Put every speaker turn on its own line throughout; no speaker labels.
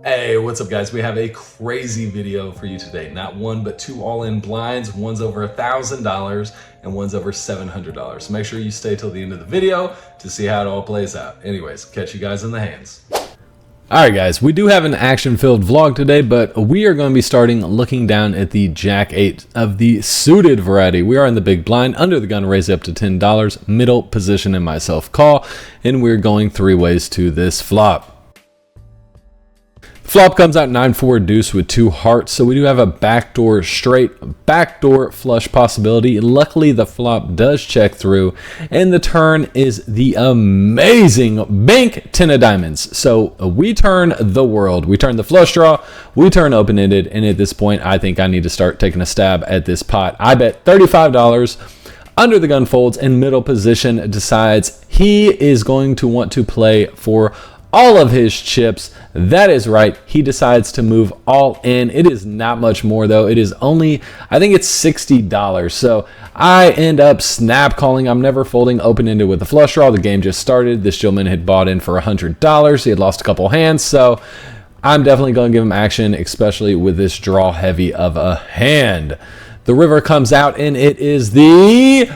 Hey, what's up guys? We have a crazy video for you today. Not one, but two all-in blinds. One's over $1,000 and one's over $700. So make sure you stay till the end of the video to see how it all plays out. Anyways, catch you guys in the hands. Alright guys, we do have an action-filled vlog today, but we are going to be starting looking down at the Jack 8 of the suited variety. We are in the big blind, under the gun, raise up to $10, middle position and myself call, and we're going three ways to this flop. Flop comes out 9-4 deuce with two hearts, so we do have a backdoor straight, backdoor flush possibility. Luckily, the flop does check through, and the turn is the amazing bank 10 of diamonds. So we turn the world. We turn the flush draw, we turn open-ended, and at this point, I think I need to start taking a stab at this pot. I bet $35. Under the gun folds, and middle position decides he is going to want to play for all of his chips. That is right, he decides to move all in. It is not much more though. It is only, I think it's $60. So I end up snap calling. I'm never folding open-ended with a flush draw. The game just started. This gentleman had bought in for $100. He had lost a couple hands, so I'm definitely going to give him action, especially with this draw heavy of a hand. The river comes out and it is the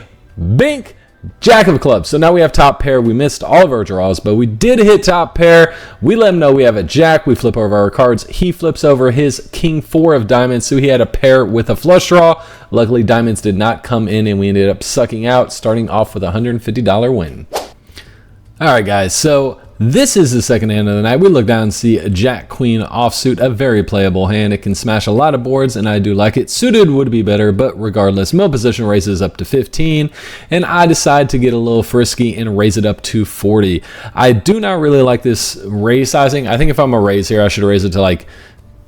bink Jack of clubs. So now we have top pair. We missed all of our draws, but we did hit top pair. We let him know we have a jack. We flip over our cards. He flips over his king 4 of diamonds, so he had a pair with a flush draw. Luckily, diamonds did not come in, and we ended up sucking out, starting off with a $150 win. All right, guys, so this is the second hand of the night. We look down and see a Jack Queen offsuit, a very playable hand. It can smash a lot of boards, and I do like it. Suited would be better, but regardless, middle position raises up to 15, and I decide to get a little frisky and raise it up to 40. I do not really like this raise sizing. I think if I'm a raise here, I should raise it to like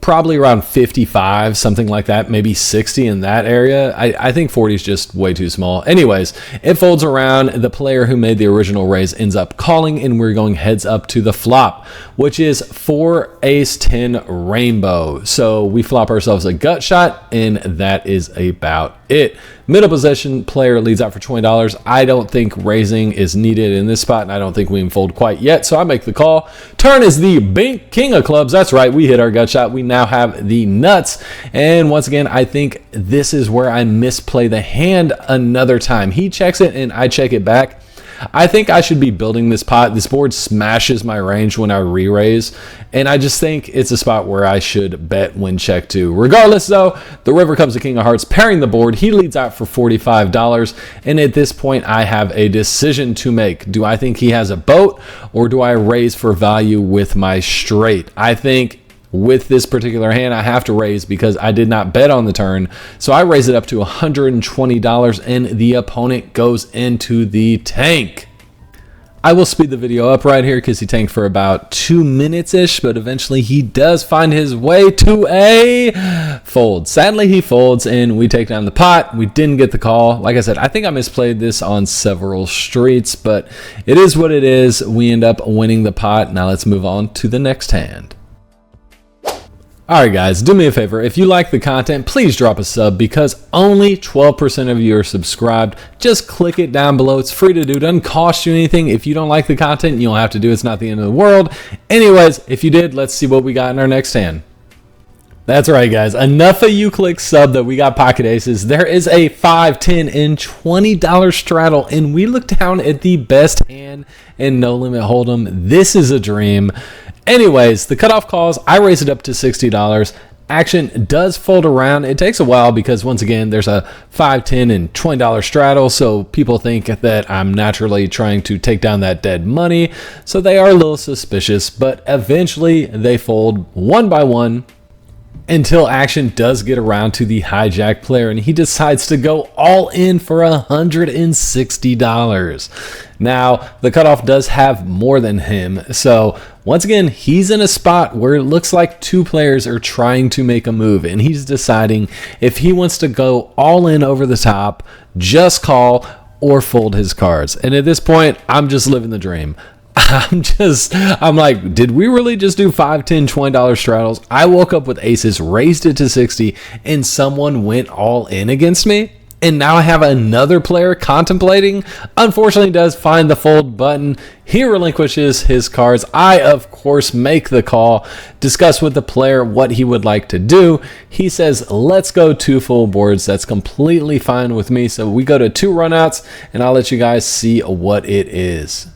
probably around 55, something like that, maybe 60 in that area. I think 40 is just way too small. Anyways, it folds around. The player who made the original raise ends up calling, and we're going heads up to the flop, which is 4 ace 10 rainbow. So we flop ourselves a gut shot, and that is about it. Middle position player leads out for $20. I don't think raising is needed in this spot, and I don't think we can fold quite yet, so I make the call. Turn is the bink king of clubs. That's right, we hit our gut shot. We now have the nuts, and once again, I think this is where I misplay the hand another time. He checks it, and I check it back. I think I should be building this pot. This board smashes my range when I re-raise, and I just think it's a spot where I should bet when check to. Regardless though, the river comes to king of hearts, pairing the board. He leads out for $45, and at this point I have a decision to make. Do I think he has a boat, or do I raise for value with my straight? I think with this particular hand, I have to raise because I did not bet on the turn. So I raise it up to $120, and the opponent goes into the tank. I will speed the video up right here because he tanked for about 2 minutes-ish, but eventually he does find his way to a fold. Sadly, he folds, and we take down the pot. We didn't get the call. Like I said, I think I misplayed this on several streets, but it is what it is. We end up winning the pot. Now let's move on to the next hand. Alright guys, do me a favor, if you like the content, please drop a sub because only 12% of you are subscribed. Just click it down below, it's free to do, it doesn't cost you anything. If you don't like the content, you don't have to do it, it's not the end of the world. Anyways, if you did, let's see what we got in our next hand. That's right guys, enough of you click sub that we got pocket aces. There is a $5, $10, and $20 straddle, and we look down at the best hand in No Limit Hold'em. This is a dream. Anyways, the cutoff calls, I raise it up to $60. Action does fold around. It takes a while because once again, there's a $5, $10, and $20 straddle. So people think that I'm naturally trying to take down that dead money. So they are a little suspicious, but eventually they fold one by one until action does get around to the hijack player, and he decides to go all in for $160. Now, the cutoff does have more than him, so once again, he's in a spot where it looks like two players are trying to make a move, and he's deciding if he wants to go all in over the top, just call, or fold his cards. And at this point, I'm just living the dream. I'm like, did we really just do $5, $10, $20 straddles? I woke up with aces, raised it to 60, and someone went all in against me? And now I have another player contemplating. Unfortunately, does find the fold button. He relinquishes his cards. I, of course, make the call, discuss with the player what he would like to do. He says, let's go 2 full boards. That's completely fine with me. So we go to 2 runouts, and I'll let you guys see what it is.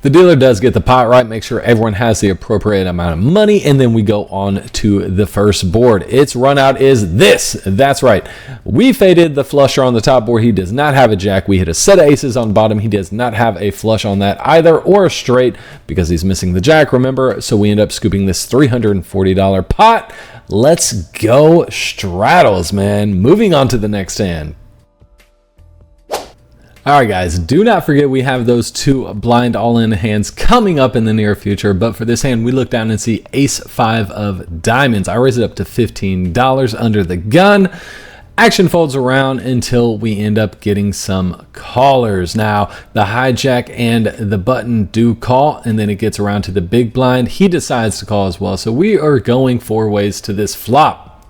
The dealer does get the pot right, make sure everyone has the appropriate amount of money, and then we go on to the first board. Its run out is this. That's right. We faded the flusher on the top board. He does not have a jack. We hit a set of aces on bottom. He does not have a flush on that either, or a straight because he's missing the jack, remember? So we end up scooping this $340 pot. Let's go straddles, man. Moving on to the next hand. Alright guys, do not forget we have those 2 blind all-in hands coming up in the near future, but for this hand we look down and see ace-5 of diamonds. I raise it up to $15 under the gun. Action folds around until we end up getting some callers. Now, the hijack and the button do call, and then it gets around to the big blind. He decides to call as well, so we are going 4 ways to this flop,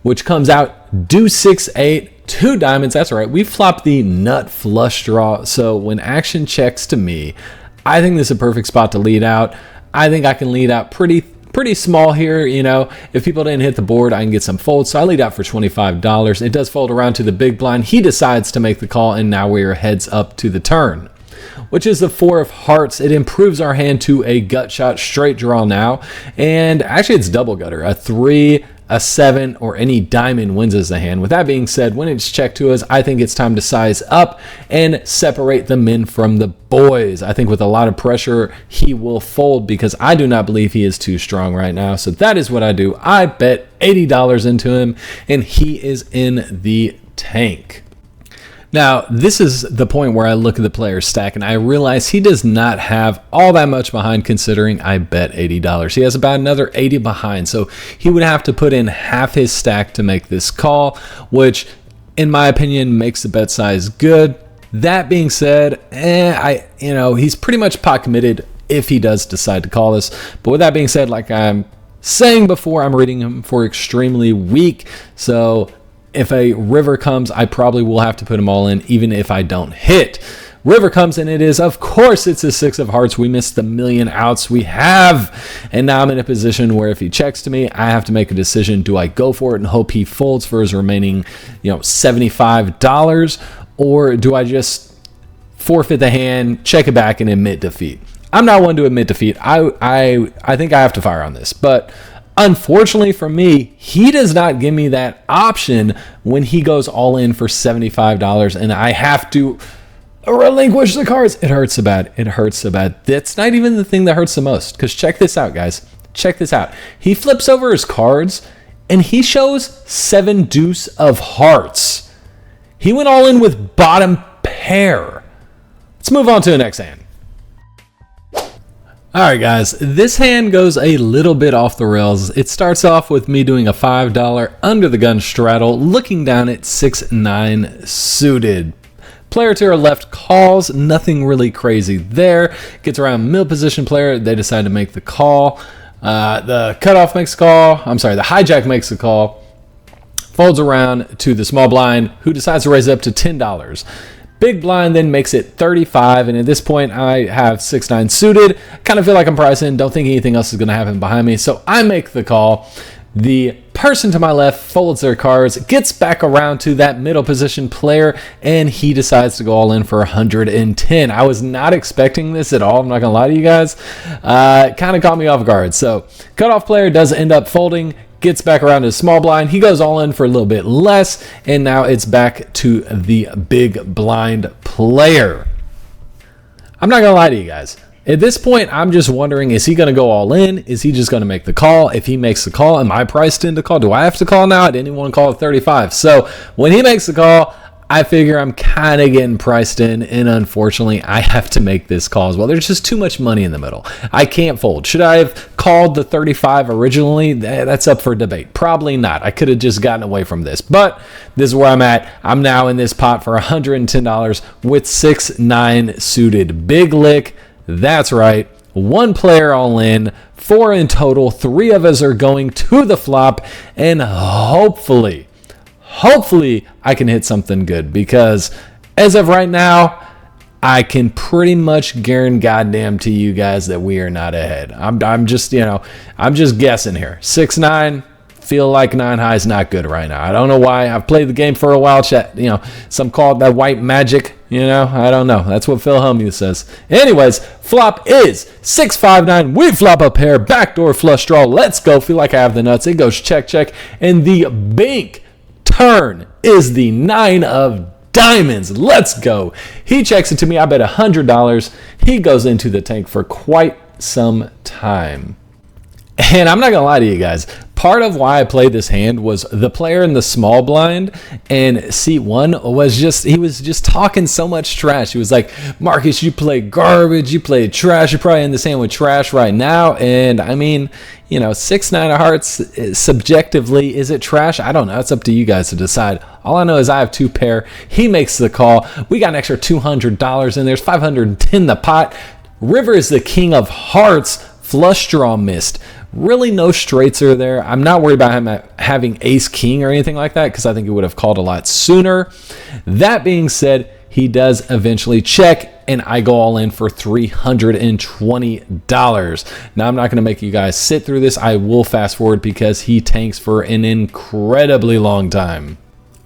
which comes out deuce 6-8. 2 diamonds, that's right. We flopped the nut flush draw, so when action checks to me, I think this is a perfect spot to lead out. I think I can lead out pretty small here, you know. If people didn't hit the board, I can get some folds, so I lead out for $25. It does fold around to the big blind. He decides to make the call, and now we are heads up to the turn, which is the 4 of hearts. It improves our hand to a gut shot straight draw now, and actually it's double gutter. A 3, a 7, or any diamond wins as the hand. With that being said, when it's checked to us, I think it's time to size up and separate the men from the boys. I think with a lot of pressure, he will fold because I do not believe he is too strong right now. So that is what I do. I bet $80 into him, and he is in the tank. Now, this is the point where I look at the player's stack and I realize he does not have all that much behind, considering I bet $80. He has about another 80 behind, so he would have to put in half his stack to make this call, which in my opinion makes the bet size good. That being said, he's pretty much pot committed if he does decide to call this. But with that being said, like I'm saying before, I'm reading him for extremely weak, so if a river comes, I probably will have to put them all in, even if I don't hit. River comes, and it is, of course, it's a 6 of hearts. We missed the million outs we have. And now I'm in a position where if he checks to me, I have to make a decision. Do I go for it and hope he folds for his remaining, $75? Or do I just forfeit the hand, check it back, and admit defeat? I'm not one to admit defeat. I think I have to fire on this, but unfortunately for me, he does not give me that option when he goes all in for $75, and I have to relinquish the cards. It hurts so bad. It hurts so bad. That's not even the thing that hurts the most, because check this out, guys. Check this out. He flips over his cards, and he shows 7 deuce of hearts. He went all in with bottom pair. Let's move on to the next hand. Alright guys, this hand goes a little bit off the rails. It starts off with me doing a $5 under the gun straddle, looking down at 6-9 suited. Player to our left calls, nothing really crazy there. Gets around middle position player, they decide to make the call. The cutoff makes a call, the hijack makes a call. Folds around to the small blind, who decides to raise it up to $10. Big blind then makes it 35, and at this point I have 6-9 suited. Kind of feel like I'm pricing, don't think anything else is going to happen behind me, so I make the call. The person to my left folds their cards, gets back around to that middle position player, and he decides to go all in for 110. I was not expecting this at all, I'm not going to lie to you guys. It kind of caught me off guard. So cutoff player does end up folding, gets back around to the small blind. He goes all in for a little bit less, and now it's back to the big blind player. I'm not going to lie to you guys. At this point, I'm just wondering, is he going to go all in? Is he just going to make the call? If he makes the call, am I priced in to call? Do I have to call now? I didn't want to call at 35. So when he makes the call, I figure I'm kind of getting priced in, and unfortunately, I have to make this call as well. There's just too much money in the middle. I can't fold. Should I have called the 35 originally? That's up for debate. Probably not. I could have just gotten away from this, but this is where I'm at. I'm now in this pot for $110 with 6-9 suited. Big lick. That's right. 1 player all in, 4 in total. 3 of us are going to the flop, and hopefully hopefully I can hit something good, because as of right now, I can pretty much guarantee goddamn to you guys that we are not ahead. I'm just guessing here. 6-9, feel like 9 high is not good right now. I don't know why. I've played the game for a while, chat. Some call it that white magic. I don't know. That's what Phil Hellmuth says. Anyways, flop is 6-5-9. We flop a pair, backdoor flush draw. Let's go. Feel like I have the nuts. It goes check, check. And the bink turn is the 9 of diamonds. Let's go. He checks it to me. I bet $100. He goes into the tank for quite some time. And I'm not going to lie to you guys. Part of why I played this hand was the player in the small blind, and seat 1 was just talking so much trash. He was like, Marcus, you play garbage, you play trash, you're probably in this hand with trash right now. And I mean, 6-9 of hearts, subjectively, is it trash? I don't know. It's up to you guys to decide. All I know is I have 2 pair. He makes the call. We got an extra $200 in. There's $510 in the pot. River is the king of hearts. Flush draw missed. Really no straights are there. I'm not worried about him having ace king or anything like that, because I think he would have called a lot sooner. That being said, he does eventually check, and I go all in for $320. Now, I'm not going to make you guys sit through this. I will fast forward because he tanks for an incredibly long time.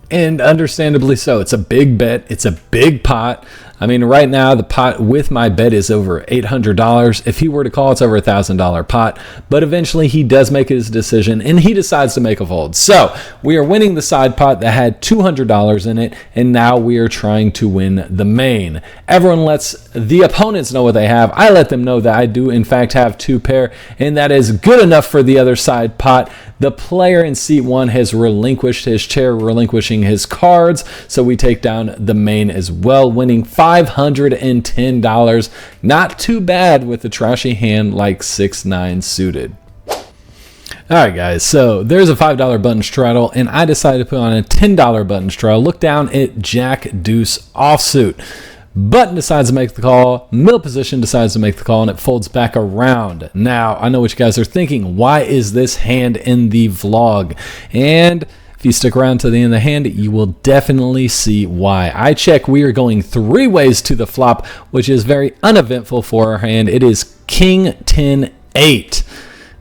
And understandably so. It's a big bet. It's a big pot. I mean, right now, the pot with my bet is over $800. If he were to call, it's over $1,000 pot. But eventually, he does make his decision, and he decides to make a fold. So, we are winning the side pot that had $200 in it, and now we are trying to win the main. Everyone lets the opponents know what they have. I let them know that I do, in fact, have 2 pair, and that is good enough for the other side pot. The player in seat 1 has relinquished his chair, relinquishing his cards, so we take down the main as well, winning $510. Not too bad with a trashy hand like 6-9 suited. Alright guys, so there's a $5 button straddle, and I decided to put on a $10 button straddle. Look down at Jack Deuce offsuit. Button decides to make the call, middle position decides to make the call, and it folds back around. Now, I know what you guys are thinking. Why is this hand in the vlog? And if you stick around to the end of the hand, you will definitely see why. I check. We are going 3 ways to the flop, which is very uneventful for our hand. It is King 10-8.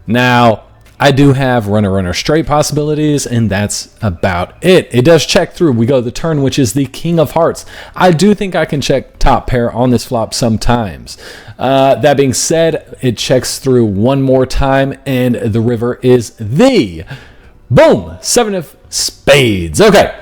Now, I do have runner straight possibilities, and that's about it. It does check through. We go the turn, which is the king of hearts. I do think I can check top pair on this flop sometimes. That being said, it checks through one more time, and the river is the boom, 7 of spades. Okay,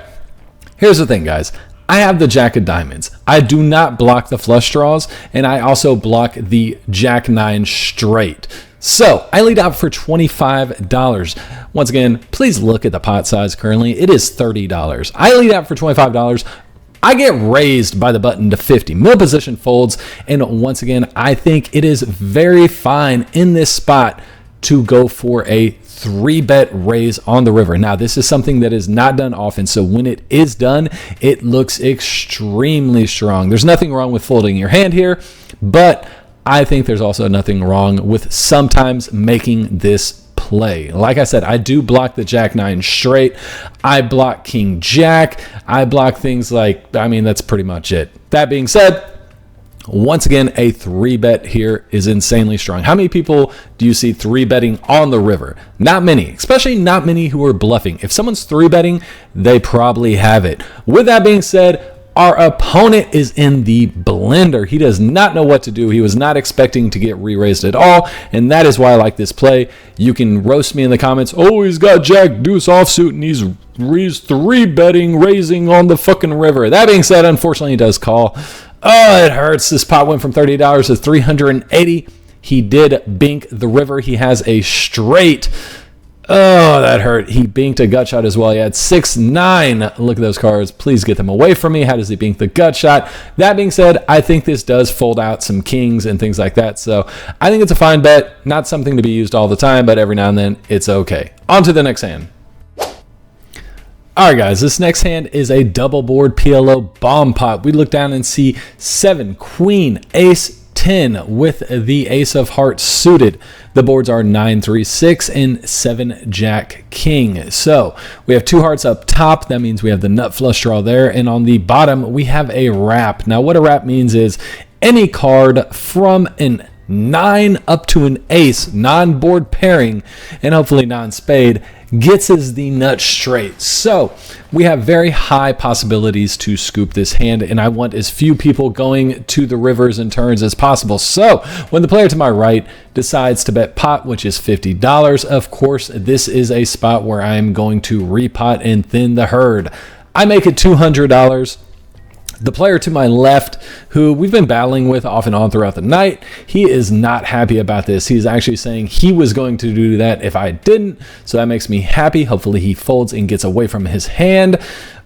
here's the thing, guys. I have the jack of diamonds. I do not block the flush draws, and I also block the jack 9 straight. So I lead out for $25. Once again, please look at the pot size currently. It is $30. I lead out for $25. I get raised by the button to 50. Middle position folds. And once again, I think it is very fine in this spot to go for a 3-bet raise on the river. Now, this is something that is not done often, so when it is done, it looks extremely strong. There's nothing wrong with folding your hand here, but I think there's also nothing wrong with sometimes making this play. Like I said, I do block the jack 9 straight. I block king jack. I block things like, I mean, that's pretty much it. That being said, once again, a 3-bet here is insanely strong. How many people do you see 3-betting on the river? Not many, especially not many who are bluffing. If someone's 3-betting, they probably have it. With that being said, our opponent is in the blender. He does not know what to do. He was not expecting to get re-raised at all, and that is why I like this play. You can roast me in the comments. Oh, he's got Jack Deuce offsuit, and he's 3-betting, raising on the fucking river. That being said, unfortunately, he does call. Oh, it hurts. This pot went from $30 to $380. He did bink the river. He has a straight. Oh, that hurt. He binked a gut shot as well. He had 6-9. Look at those cards. Please get them away from me. How does he bink the gut shot? That being said, I think this does fold out some kings and things like that. So I think it's a fine bet. Not something to be used all the time, but every now and then it's okay. On to the next hand. All right, guys, this next hand is a double board PLO bomb pot. We look down and see 7, queen, ace, 10 with the ace of hearts suited. The boards are 9, 3, 6, and 7, Jack, King. So we have 2 hearts up top. That means we have the nut flush draw there. And on the bottom, we have a wrap. Now, what a wrap means is any card from an 9 up to an ace, non-board pairing, and hopefully non-spade, gets us the nut straight. So we have very high possibilities to scoop this hand, and I want as few people going to the rivers and turns as possible. So when the player to my right decides to bet pot, which is $50, of course, this is a spot where I am going to repot and thin the herd. I make it $200. The player to my left, who we've been battling with off and on throughout the night, he is not happy about this. He's actually saying he was going to do that if I didn't, so that makes me happy. Hopefully he folds and gets away from his hand.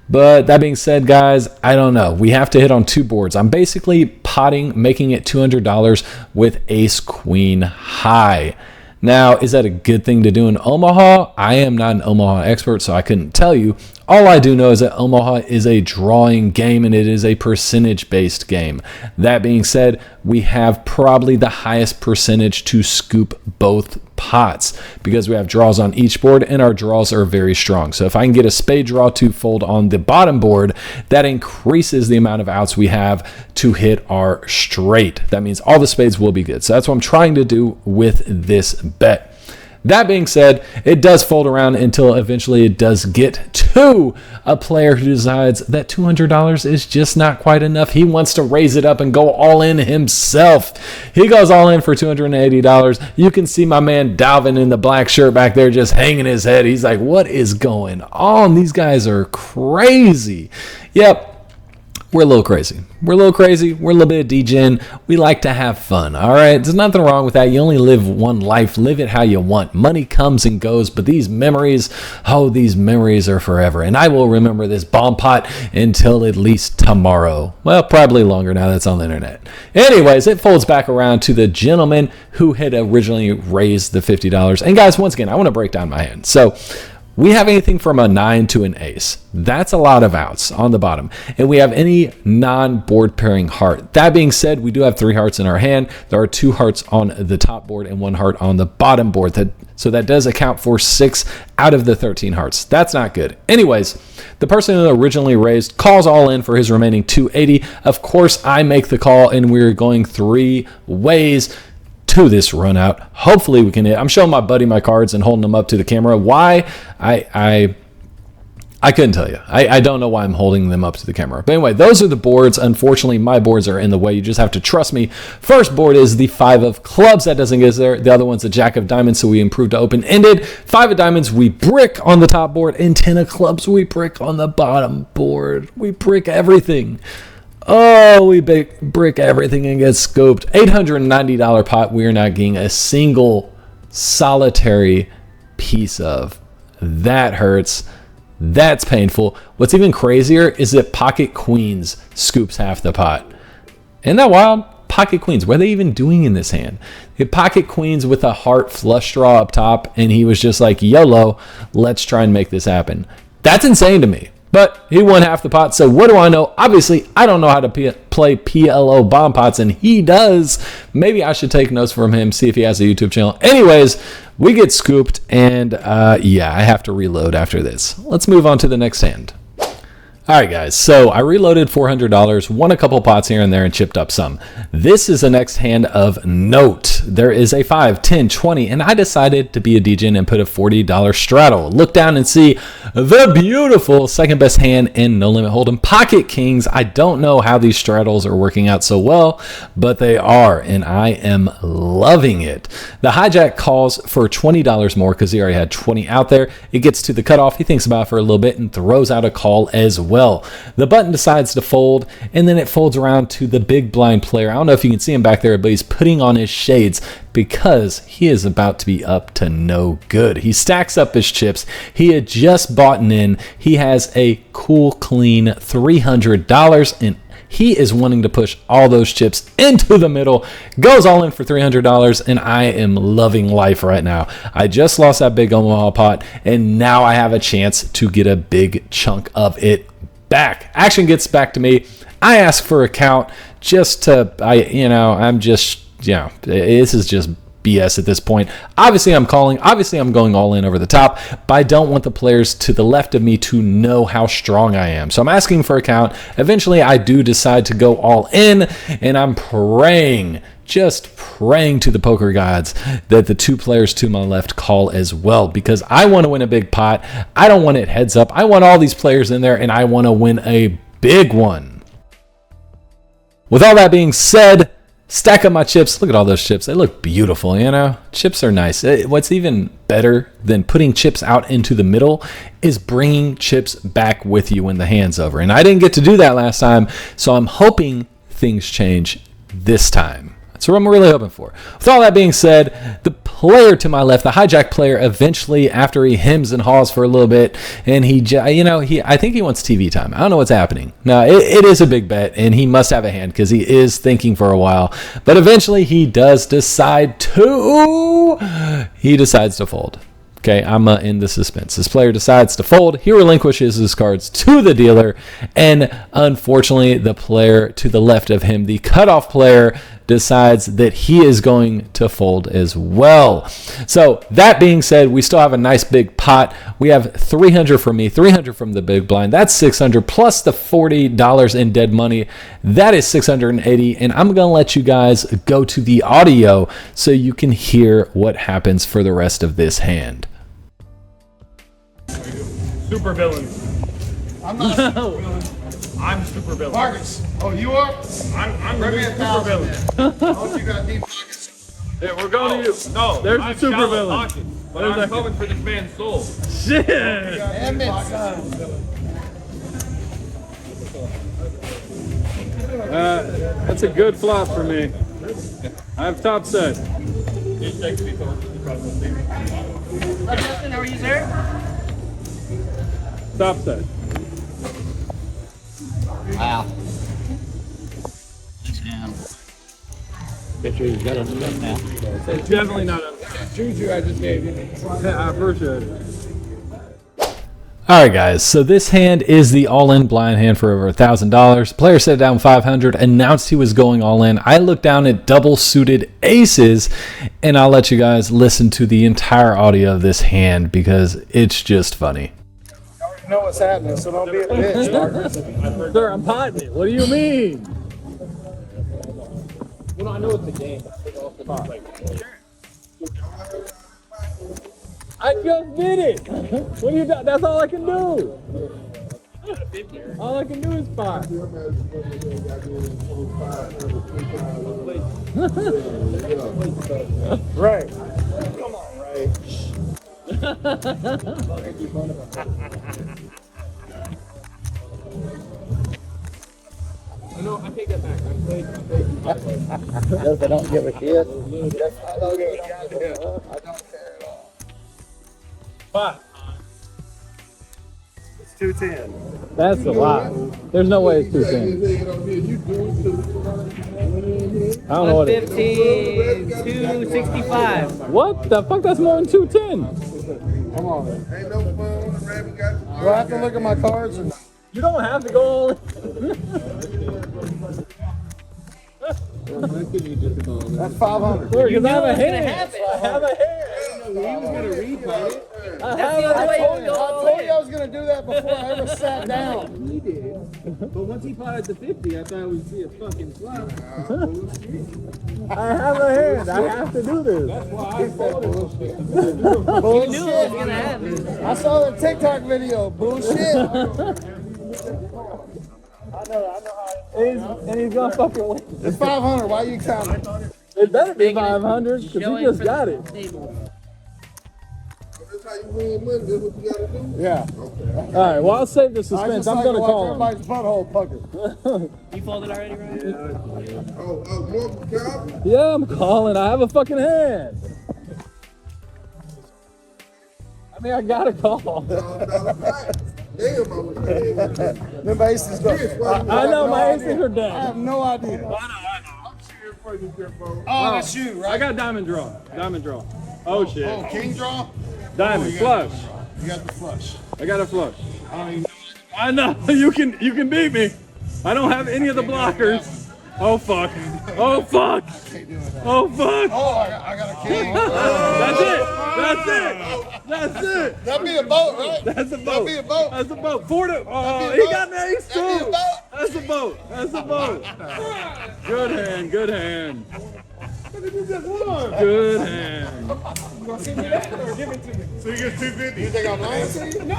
But that being said, guys, I don't know. We have to hit on 2 boards. I'm basically potting, making it $200 with ace queen high. Now, is that a good thing to do in Omaha? I am not an Omaha expert, so I couldn't tell you. All I do know is that Omaha is a drawing game and it is a percentage-based game. That being said, we have probably the highest percentage to scoop both pots because we have draws on each board and our draws are very strong. So if I can get a spade draw to fold on the bottom board, that increases the amount of outs we have to hit our straight. That means all the spades will be good. So that's what I'm trying to do with this bet. That being said, it does fold around until eventually it does get to a player who decides that $200 is just not quite enough. He wants to raise it up and go all in himself. He goes all in for $280. You can see my man Dalvin in the black shirt back there just hanging his head. He's like, what is going on? These guys are crazy. Yep. We're a little crazy. We're a little crazy. We're a little bit of degen. We like to have fun, all right? There's nothing wrong with that. You only live one life. Live it how you want. Money comes and goes, but these memories, oh, these memories are forever. And I will remember this bomb pot until at least tomorrow. Well, probably longer now that's on the internet. Anyways, it folds back around to the gentleman who had originally raised the $50. And guys, once again, I want to break down my hand. So we have anything from a 9 to an ace. That's a lot of outs on the bottom. And we have any non-board pairing heart. That being said, we do have 3 hearts in our hand. There are 2 hearts on the top board and 1 heart on the bottom board. So that does account for 6 out of the 13 hearts. That's not good. Anyways, the person who originally raised calls all in for his remaining $280. Of course, I make the call and we're going 3 ways to this run out. Hopefully we can hit. I'm showing my buddy my cards and holding them up to the camera. Why? I couldn't tell you. I don't know why I'm holding them up to the camera. But anyway, those are the boards. Unfortunately, my boards are in the way. You just have to trust me. First board is the 5 of clubs. That doesn't get us there. The other one's the Jack of diamonds, so we improved to open-ended. 5 of diamonds, we brick on the top board. And 10 of clubs, we brick on the bottom board. We brick everything. Oh, we brick everything and get scooped. $890 pot we are not getting a single solitary piece of. That hurts. That's painful. What's even crazier is that pocket queens scoops half the pot. Isn't that wild? Pocket queens. What are they even doing in this hand? The pocket queens with a heart flush draw up top, and he was just like, YOLO, let's try and make this happen. That's insane to me. But he won half the pot, so what do I know? Obviously, I don't know how to play PLO bomb pots, and he does. Maybe I should take notes from him, see if he has a YouTube channel. Anyways, we get scooped, and yeah, I have to reload after this. Let's move on to the next hand. All right, guys, so I reloaded $400, won a couple pots here and there, and chipped up some. This is the next hand of note. There is a 5, 10, 20, and I decided to be a degen and put a $40 straddle. Look down and see the beautiful second best hand in No Limit Hold'em, Pocket Kings. I don't know how these straddles are working out so well, but they are, and I am loving it. The hijack calls for $20 more because he already had 20 out there. It gets to the cutoff. He thinks about it for a little bit and throws out a call as well. The button decides to fold, and then it folds around to the big blind player. I don't know if you can see him back there, but he's putting on his shades because he is about to be up to no good. He stacks up his chips. He had just bought in. He has a cool, clean $300, and he is wanting to push all those chips into the middle, goes all in for $300, and I am loving life right now. I just lost that big Omaha pot, and now I have a chance to get a big chunk of it back. Action gets back to me. I ask for a count just I'm just, this is just BS at this point. Obviously, I'm calling. Obviously, I'm going all in over the top, but I don't want the players to the left of me to know how strong I am. So I'm asking for a count. Eventually, I do decide to go all in, and I'm praying, just praying to the poker gods that the two players to my left call as well, because I want to win a big pot. I don't want it heads up. I want all these players in there, and I want to win a big one. With all that being said, stack up my chips. Look at all those chips. They look beautiful, Chips are nice. What's even better than putting chips out into the middle is bringing chips back with you when the hand's over. And I didn't get to do that last time, so I'm hoping things change this time. That's what I'm really hoping for. With all that being said, the player to my left, the hijack player, eventually, after he hems and haws for a little bit, and I think he wants TV time. I don't know what's happening. Now, it is a big bet, and he must have a hand because he is thinking for a while. But eventually, he decides to fold. Okay, I'm in the suspense. This player decides to fold. He relinquishes his cards to the dealer, and unfortunately, the player to the left of him, the cutoff player, decides that he is going to fold as well. So that being said, we still have a nice big pot. We have 300 from me, 300 from the big blind. That's 600 plus the $40 in dead money. That is 680, and I'm going to let you guys go to the audio so you can hear what happens for the rest of this hand.
Super villain.
I'm not a super villain.
I'm super villain.
Marcus. Oh, you are?
I'm
Bring me
the
a
super villain.
Oh, you got deep pockets.
Yeah, we're going to you. No,
There's
I'm
the super
shallow
villain.
pockets, but I'm coming for this man's soul.
Shit!
Damn it, son.
That's a good flop for me. I have top set.
Justin, how are you, sir?
Top set.
Wow.
It's definitely not a
Juju I just gave you.
I appreciate it.
All right, guys. So this hand is the all-in blind hand for over $1,000. Player set down 500, announced he was going all in. I looked down at double-suited aces, and I'll let you guys listen to the entire audio of this hand because it's just funny.
You know what's happening, so don't be a bitch, Marcus.
Sir, I'm potting it. What do you mean?
I know it's a game.
I just did it. What do you do? That's all I can do. All I can do is pot.
Right. Come on, Ray.
No, I take that back. I'm playing.
Yes, I don't give a shit. Yes, I don't give a goddamn. I don't care at all.
Pot.
It's 210.
That's a lot. There's no way it's 210. I don't know what it is.
265.
What the fuck? That's more than 210.
Come on. Ain't no fun. Do I have to look at my cards or not?
You don't have to go all in.
That's 500.
Because I have a
what's gonna
hand.
happen.
I have a hand.
He was gonna replay it.
I
That's
have
the only way
I
you
told
can
you
go all
I
in.
was gonna do that before I ever sat down.
But once he potted the 50, I thought we'd see a fucking flop.
I have a hand. I have to do this.
Bullshit.
You knew it was gonna happen.
I saw the TikTok video. Bullshit.
And he's gonna fucking win.
It's 500. Why you counting?
It better be 500 because he
Showing
just
for
got
the
it.
table.
Yeah.
All right. Well, I'll save the
I
suspense.
just
I'm
like
gonna
to watch
call him.
everybody's butthole pucker.
You folded already, Ryan?
Yeah, I'm calling. I have a fucking hand. I mean, I gotta call.
Them aces go.
I know my aces are
I
dead.
have no idea.
I know.
Oh, that's you,
I
right?
got diamond draw. Diamond draw. Oh shit.
Oh, king draw?
Diamond
you
flush.
You got the flush.
I got a flush.
I don't even know.
I know. You can beat me. I don't have any of the blockers. Oh fuck! Oh fuck! Oh fuck!
Oh, I got a king.
That's it! That's it! That's it!
That'd be a boat, right?
That's a boat.
That'd be a boat.
That's a boat. Four to. Oh,
That'd be a
he got
boat.
an ace
That'd be a
too.
boat.
That's a boat. That's a boat. Good hand. Good hand. Good hand.
So you get 250.
You think I'm lying to you? No.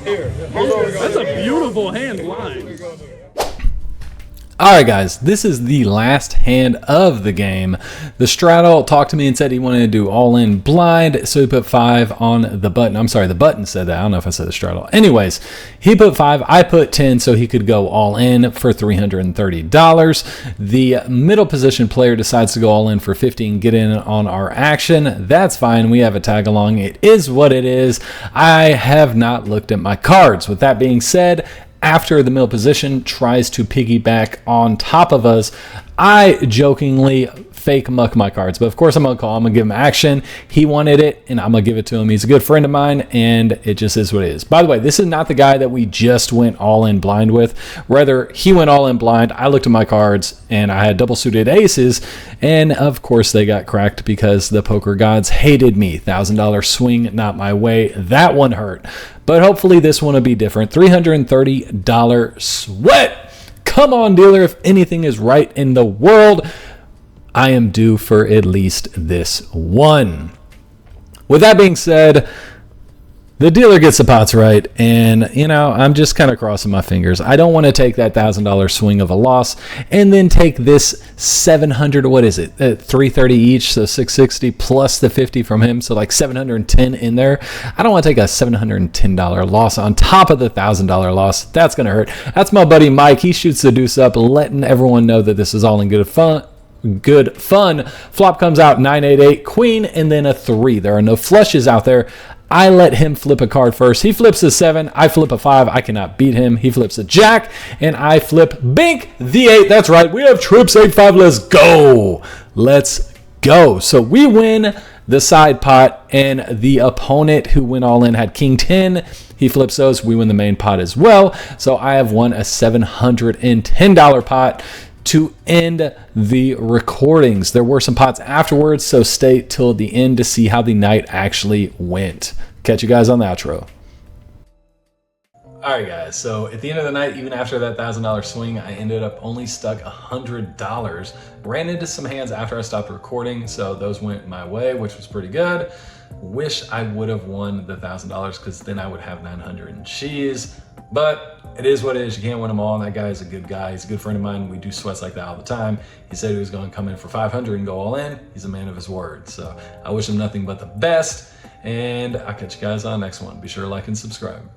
Here.
That's a beautiful hand line.
Alright guys, this is the last hand of the game. The straddle talked to me and said he wanted to do all in blind, so he put 5 on the button. I'm sorry, the button said that. I don't know if I said the straddle. Anyways, he put 5, I put 10, so he could go all in for $330. The middle position player decides to go all in for 50 and get in on our action. That's fine. We have a tag along. It is what it is. I have not looked at my cards. With that being said, after the middle position tries to piggyback on top of us, I jokingly fake muck my cards. But of course I'm going to call. I'm going to give him action. He wanted it, and I'm going to give it to him. He's a good friend of mine, and it just is what it is. By the way, this is not the guy that we just went all in blind with. Rather, he went all in blind. I looked at my cards, and I had double suited aces, and of course they got cracked because the poker gods hated me. $1,000 swing, not my way. That one hurt. But hopefully this one will be different. $330 sweat. Come on, dealer. If anything is right in the world, I am due for at least this one. With that being said, the dealer gets the pots right, and you know, I'm just kind of crossing my fingers. I don't want to take that $1,000 swing of a loss and then take this 700, what is it, 330 each, so 660 plus the 50 from him, so like 710 in there. I don't want to take a $710 loss on top of the $1,000 loss. That's gonna hurt. That's my buddy Mike. He shoots the deuce up, letting everyone know that this is all in good fun. Flop comes out 9-8-8 queen, and then a 3. There are no flushes out there. I let him flip a card first. He flips a 7. I flip a 5. I cannot beat him. He flips a jack, and I flip bink the 8. That's right. We have trips 8-5. Let's go. Let's go. So we win the side pot, and the opponent who went all in had king 10. He flips those. We win the main pot as well. So I have won a $710 pot to end the recordings. There were some pots afterwards, so stay till the end to see how the night actually went. Catch you guys on the outro. Alright guys, so at the end of the night, even after that $1,000 swing, I ended up only stuck $100. Ran into some hands after I stopped recording, so those went my way, which was pretty good. Wish I would have won the $1,000 because then I would have 900 and cheese. But it is what it is. You can't win them all. And that guy is a good guy. He's a good friend of mine. We do sweats like that all the time. He said he was going to come in for 500 and go all in. He's a man of his word. So I wish him nothing but the best. And I'll catch you guys on the next one. Be sure to like and subscribe.